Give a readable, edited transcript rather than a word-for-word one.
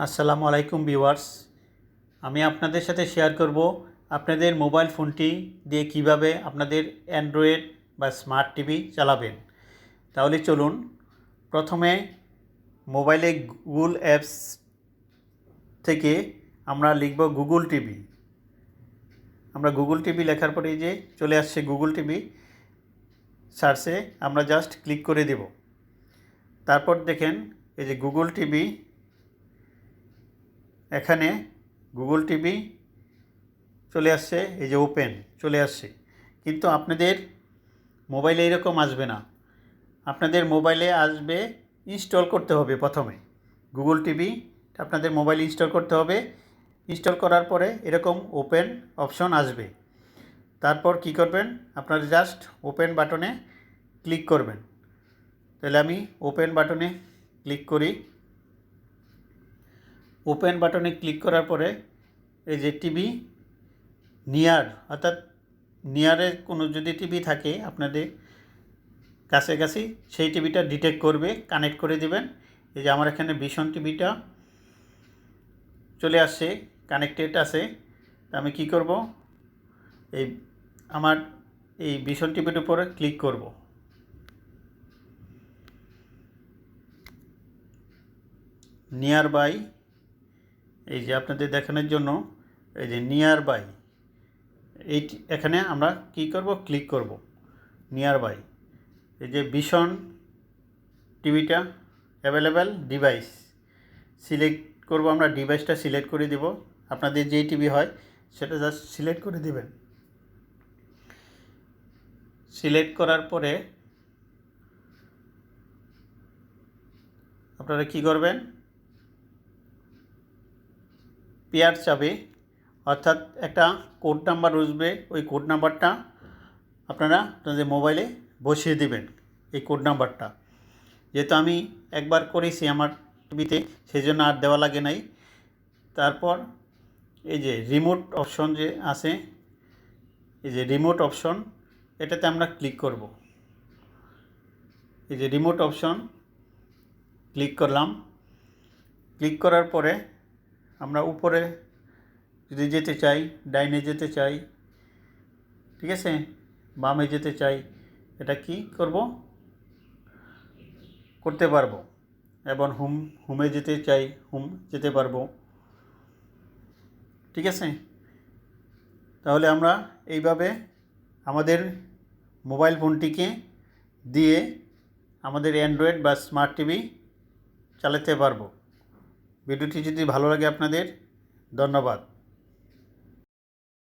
আসসালামু আলাইকুম ভিউয়ার্স। আমি আপনাদের সাথে শেয়ার করব আপনাদের মোবাইল ফোনটি দিয়ে কিভাবে আপনাদের অ্যান্ড্রয়েড বা স্মার্ট টিভি চালাবেন। তাহলে চলুন, প্রথমে মোবাইলে গুগল অ্যাপস থেকে আমরা লিখব গুগল টিভি। আমরা গুগল টিভি লেখার পরে যে চলে আসছে গুগল টিভি, সার্চে আমরা জাস্ট ক্লিক করে দেব। তারপর দেখেন এই যে গুগল টিভি, এখানে গুগল টিভি চলে আসছে, এই যে ওপেন চলে আসছে। কিন্তু আপনাদের মোবাইলে এরকম আসবে না, আপনাদের মোবাইলে আসবে ইনস্টল করতে হবে। প্রথমে গুগল টিভি আপনাদের মোবাইলে ইনস্টল করতে হবে। ইনস্টল করার পরে এরকম ওপেন অপশন আসবে। তারপর কি করবেন, আপনারা জাস্ট ওপেন বাটনে ক্লিক করবেন। তাহলে আমি ওপেন বাটনে ক্লিক করি। ওপেন বাটনে ক্লিক করার পরে এই যে টিভি নিয়ার, অর্থাৎ নিয়ারের কোনো যদি টিভি থাকে আপনাদের কাছাকাছি, সেই টিভিটা ডিটেক্ট করবে, কানেক্ট করে দিবেন। এই যে আমার এখানে ভিশন টিভিটা চলে আসছে, কানেক্টেড আছে। আমি কি করব, এই আমার এই ভিশন টিভির উপরে ক্লিক করব। নিয়ার বাই, এই যে আপনাদের দেখানোর জন্য এই যে নিয়ার বাই, এই এখানে আমরা কি করব, ক্লিক করব নিয়ার বাই। এই যে ভিশন টিভিটা অ্যাভেলেবেল ডিভাইস সিলেক্ট করব, আমরা ডিভাইসটা সিলেক্ট করে দেব। আপনাদের যেই টিভি হয় সেটা জাস্ট সিলেক্ট করে দেবেন। সিলেক্ট করার পরে আপনারা কি করবেন, পেয়ার চাবে, অর্থাৎ একটা কোড নাম্বার আসবে, ওই কোড নাম্বারটা আপনারা আপনাদের মোবাইলে বসিয়ে দেবেন। এই কোড নাম্বারটা যেহেতু আমি একবার করেছি আমার টিভিতে, সেই জন্য আর দেওয়া লাগে নাই। তারপর এই যে রিমোট অপশন যে আছে, এই যে রিমোট অপশন, এটাতে আমরা ক্লিক করব। এই যে রিমোট অপশন ক্লিক করলাম। ক্লিক করার পরে আমরা উপরে যদি যেতে চাই, ডাইনে যেতে চাই, ঠিক আছে, বামে যেতে চাই, এটা কি করব, করতে পারবো। এবং হোমে যেতে চাই, হোম যেতে পারবো, ঠিক আছে। তাহলে আমরা এইভাবে আমাদের মোবাইল ফোনটিকে দিয়ে আমাদের অ্যান্ড্রয়েড বা স্মার্ট টিভি চালাতে পারবো। ভিডিওটি যদি ভালো লাগে আপনাদের, ধন্যবাদ।